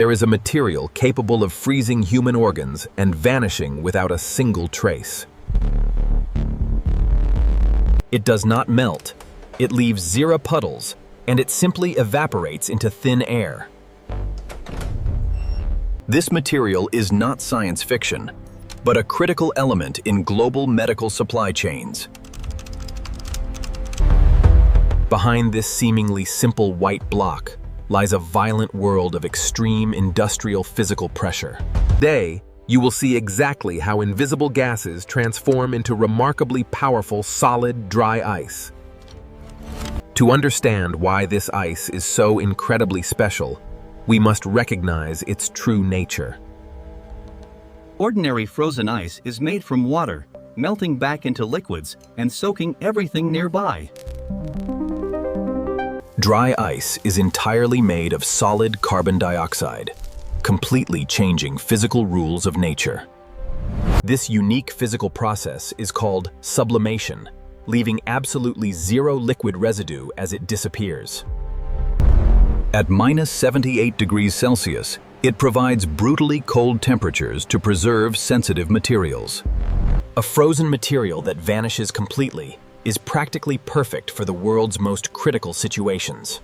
There is a material capable of freezing human organs and vanishing without a single trace. It does not melt, it leaves zero puddles, and it simply evaporates into thin air. This material is not science fiction, but a critical element in global medical supply chains. Behind this seemingly simple white block lies a violent world of extreme industrial physical pressure. Today, you will see exactly how invisible gases transform into remarkably powerful solid, dry ice. To understand why this ice is so incredibly special, we must recognize its true nature. Ordinary frozen ice is made from water, melting back into liquids and soaking everything nearby. Dry ice is entirely made of solid carbon dioxide, completely changing physical rules of nature. This unique physical process is called sublimation, leaving absolutely zero liquid residue as it disappears. At -78 degrees Celsius, it provides brutally cold temperatures to preserve sensitive materials. A frozen material that vanishes completely is practically perfect for the world's most critical situations.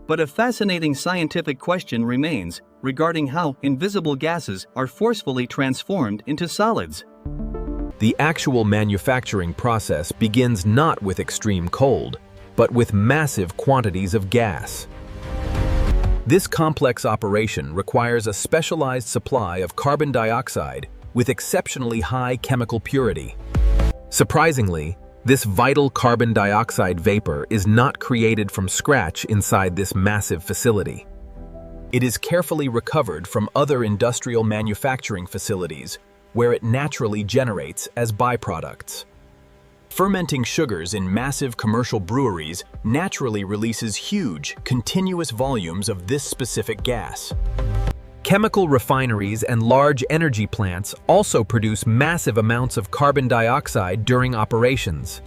But a fascinating scientific question remains regarding how invisible gases are forcefully transformed into solids. The actual manufacturing process begins not with extreme cold, but with massive quantities of gas. This complex operation requires a specialized supply of carbon dioxide with exceptionally high chemical purity. Surprisingly, this vital carbon dioxide vapor is not created from scratch inside this massive facility. It is carefully recovered from other industrial manufacturing facilities where it naturally generates as byproducts. Fermenting sugars in massive commercial breweries naturally releases huge, continuous volumes of this specific gas. Chemical refineries and large energy plants also produce massive amounts of carbon dioxide during operations.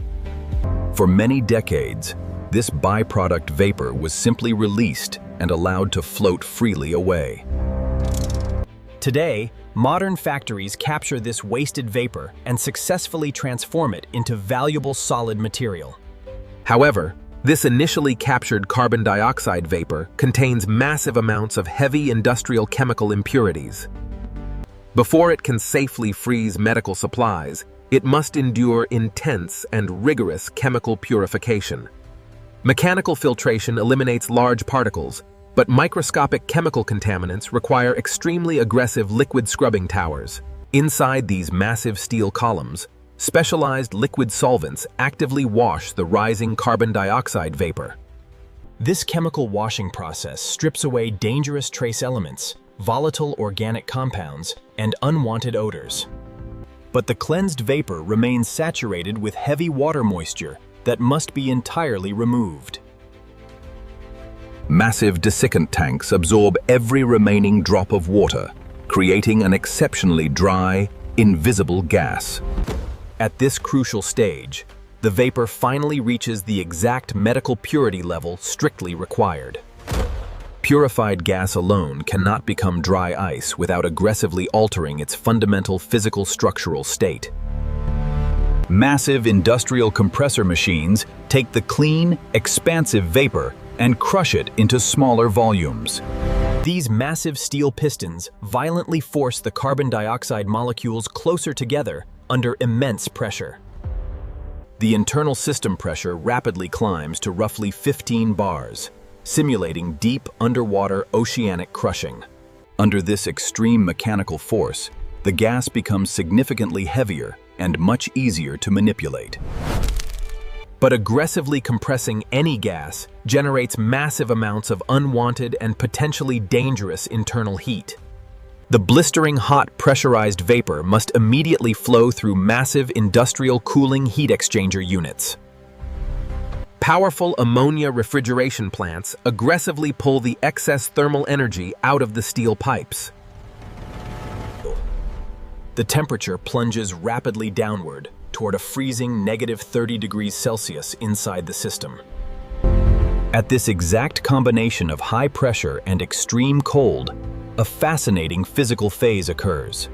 For many decades, this byproduct vapor was simply released and allowed to float freely away. Today, modern factories capture this wasted vapor and successfully transform it into valuable solid material. However, this initially captured carbon dioxide vapor contains massive amounts of heavy industrial chemical impurities. Before it can safely freeze medical supplies, it must endure intense and rigorous chemical purification. Mechanical filtration eliminates large particles, but microscopic chemical contaminants require extremely aggressive liquid scrubbing towers. Inside these massive steel columns, specialized liquid solvents actively wash the rising carbon dioxide vapor. This chemical washing process strips away dangerous trace elements, volatile organic compounds, and unwanted odors. But the cleansed vapor remains saturated with heavy water moisture that must be entirely removed. Massive desiccant tanks absorb every remaining drop of water, creating an exceptionally dry, invisible gas. At this crucial stage, the vapor finally reaches the exact medical purity level strictly required. Purified gas alone cannot become dry ice without aggressively altering its fundamental physical structural state. Massive industrial compressor machines take the clean, expansive vapor and crush it into smaller volumes. These massive steel pistons violently force the carbon dioxide molecules closer together under immense pressure. The internal system pressure rapidly climbs to roughly 15 bars, simulating deep underwater oceanic crushing. Under this extreme mechanical force, the gas becomes significantly heavier and much easier to manipulate. But aggressively compressing any gas generates massive amounts of unwanted and potentially dangerous internal heat. The blistering hot pressurized vapor must immediately flow through massive industrial cooling heat exchanger units. Powerful ammonia refrigeration plants aggressively pull the excess thermal energy out of the steel pipes. The temperature plunges rapidly downward toward a freezing -30 degrees Celsius inside the system. At this exact combination of high pressure and extreme cold, a fascinating physical phase occurs.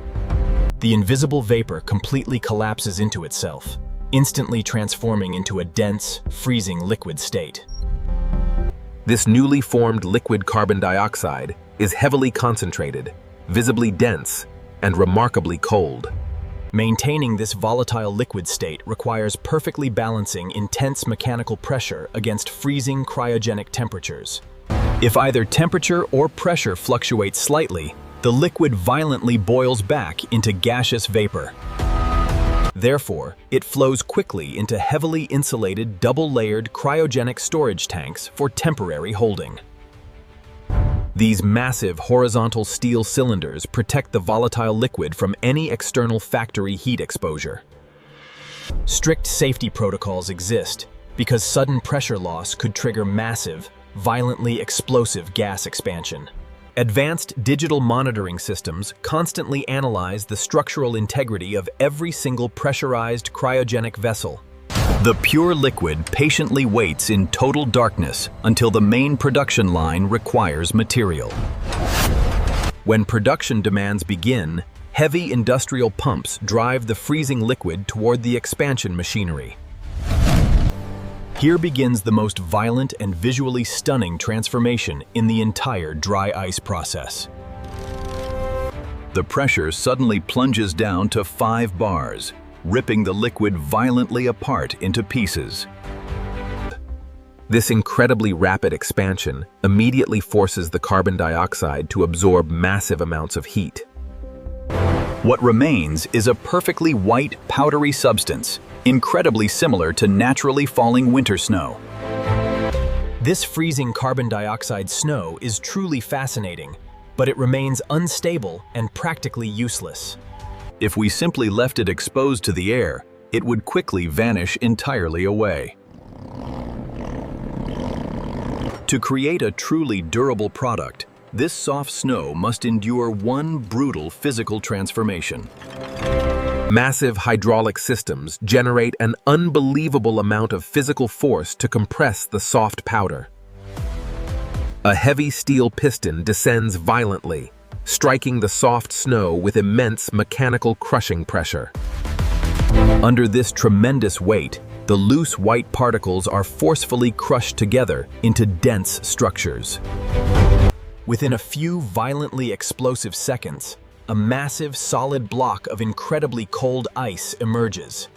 The invisible vapor completely collapses into itself, instantly transforming into a dense, freezing liquid state. This newly formed liquid carbon dioxide is heavily concentrated, visibly dense, and remarkably cold. Maintaining this volatile liquid state requires perfectly balancing intense mechanical pressure against freezing cryogenic temperatures. If either temperature or pressure fluctuates slightly, the liquid violently boils back into gaseous vapor. Therefore, it flows quickly into heavily insulated double-layered cryogenic storage tanks for temporary holding. These massive horizontal steel cylinders protect the volatile liquid from any external factory heat exposure. Strict safety protocols exist because sudden pressure loss could trigger massive, violently explosive gas expansion. Advanced digital monitoring systems constantly analyze the structural integrity of every single pressurized cryogenic vessel. The pure liquid patiently waits in total darkness until the main production line requires material. When production demands begin, heavy industrial pumps drive the freezing liquid toward the expansion machinery. Here begins the most violent and visually stunning transformation in the entire dry ice process. The pressure suddenly plunges down to 5 bars, ripping the liquid violently apart into pieces. This incredibly rapid expansion immediately forces the carbon dioxide to absorb massive amounts of heat. What remains is a perfectly white, powdery substance, incredibly similar to naturally falling winter snow. This freezing carbon dioxide snow is truly fascinating, but it remains unstable and practically useless. If we simply left it exposed to the air, it would quickly vanish entirely away. To create a truly durable product, this soft snow must endure one brutal physical transformation. Massive hydraulic systems generate an unbelievable amount of physical force to compress the soft powder. A heavy steel piston descends violently, striking the soft snow with immense mechanical crushing pressure. Under this tremendous weight, the loose white particles are forcefully crushed together into dense structures. Within a few violently explosive seconds, a massive solid block of incredibly cold ice emerges.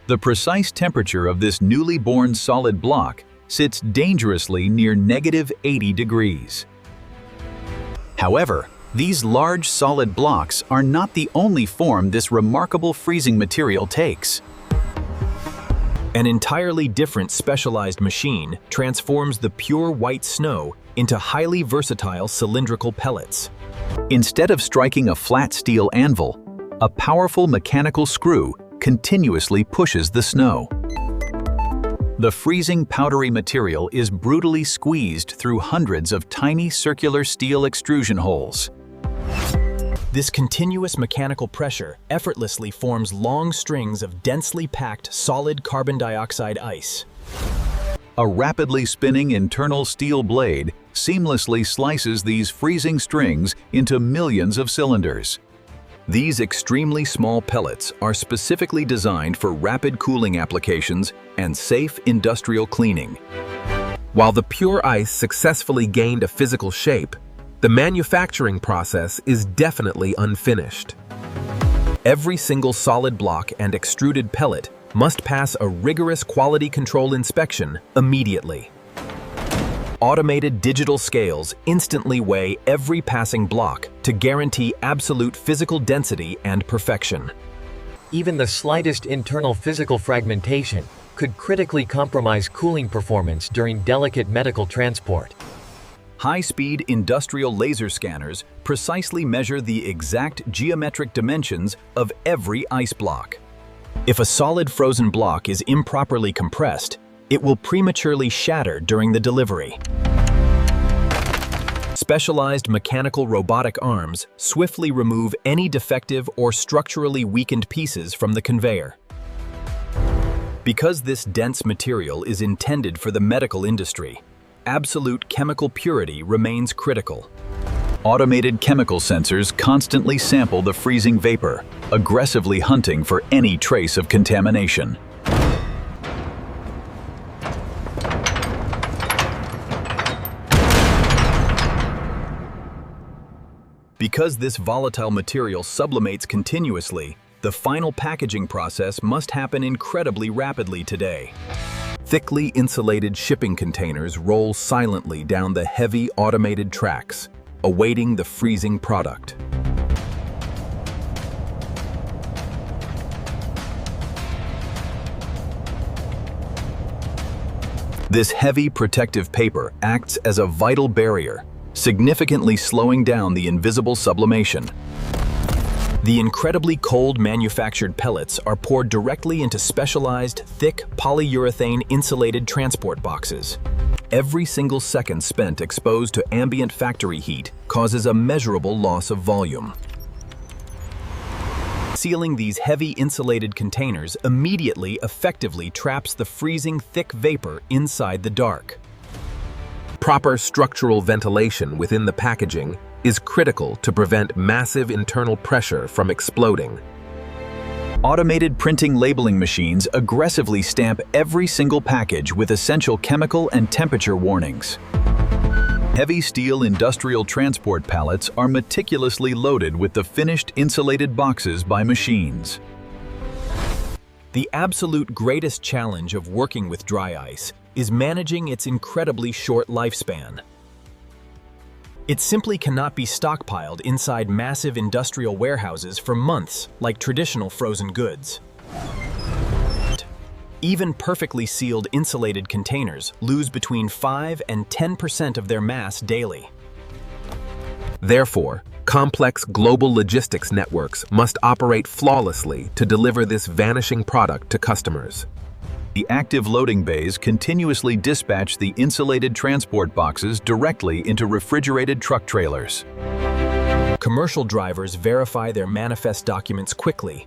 The precise temperature of this newly born solid block sits dangerously near -80 degrees. However, these large solid blocks are not the only form this remarkable freezing material takes. An entirely different specialized machine transforms the pure white snow into highly versatile cylindrical pellets. Instead of striking a flat steel anvil, a powerful mechanical screw continuously pushes the snow. The freezing powdery material is brutally squeezed through hundreds of tiny circular steel extrusion holes. This continuous mechanical pressure effortlessly forms long strings of densely packed solid carbon dioxide ice. A rapidly spinning internal steel blade seamlessly slices these freezing strings into millions of cylinders. These extremely small pellets are specifically designed for rapid cooling applications and safe industrial cleaning. While the pure ice successfully gained a physical shape, the manufacturing process is definitely unfinished. Every single solid block and extruded pellet must pass a rigorous quality control inspection immediately. Automated digital scales instantly weigh every passing block to guarantee absolute physical density and perfection. Even the slightest internal physical fragmentation could critically compromise cooling performance during delicate medical transport. High-speed industrial laser scanners precisely measure the exact geometric dimensions of every ice block. If a solid frozen block is improperly compressed, it will prematurely shatter during the delivery. Specialized mechanical robotic arms swiftly remove any defective or structurally weakened pieces from the conveyor. Because this dense material is intended for the medical industry, absolute chemical purity remains critical. Automated chemical sensors constantly sample the freezing vapor, aggressively hunting for any trace of contamination. Because this volatile material sublimates continuously, the final packaging process must happen incredibly rapidly today. Thickly insulated shipping containers roll silently down the heavy automated tracks, awaiting the freezing product. This heavy protective paper acts as a vital barrier, significantly slowing down the invisible sublimation. The incredibly cold manufactured pellets are poured directly into specialized, thick polyurethane insulated transport boxes. Every single second spent exposed to ambient factory heat causes a measurable loss of volume. Sealing these heavy insulated containers immediately effectively traps the freezing thick vapor inside the dark. Proper structural ventilation within the packaging is critical to prevent massive internal pressure from exploding. Automated printing labeling machines aggressively stamp every single package with essential chemical and temperature warnings. Heavy steel industrial transport pallets are meticulously loaded with the finished insulated boxes by machines. The absolute greatest challenge of working with dry ice is managing its incredibly short lifespan. It simply cannot be stockpiled inside massive industrial warehouses for months like traditional frozen goods. Even perfectly sealed insulated containers lose between 5 and 10% of their mass daily. Therefore, complex global logistics networks must operate flawlessly to deliver this vanishing product to customers. The active loading bays continuously dispatch the insulated transport boxes directly into refrigerated truck trailers. Commercial drivers verify their manifest documents quickly,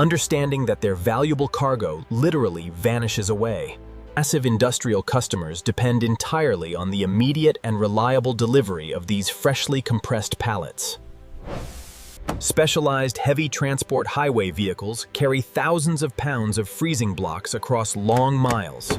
understanding that their valuable cargo literally vanishes away. Massive industrial customers depend entirely on the immediate and reliable delivery of these freshly compressed pallets. Specialized heavy transport highway vehicles carry thousands of pounds of freezing blocks across long miles.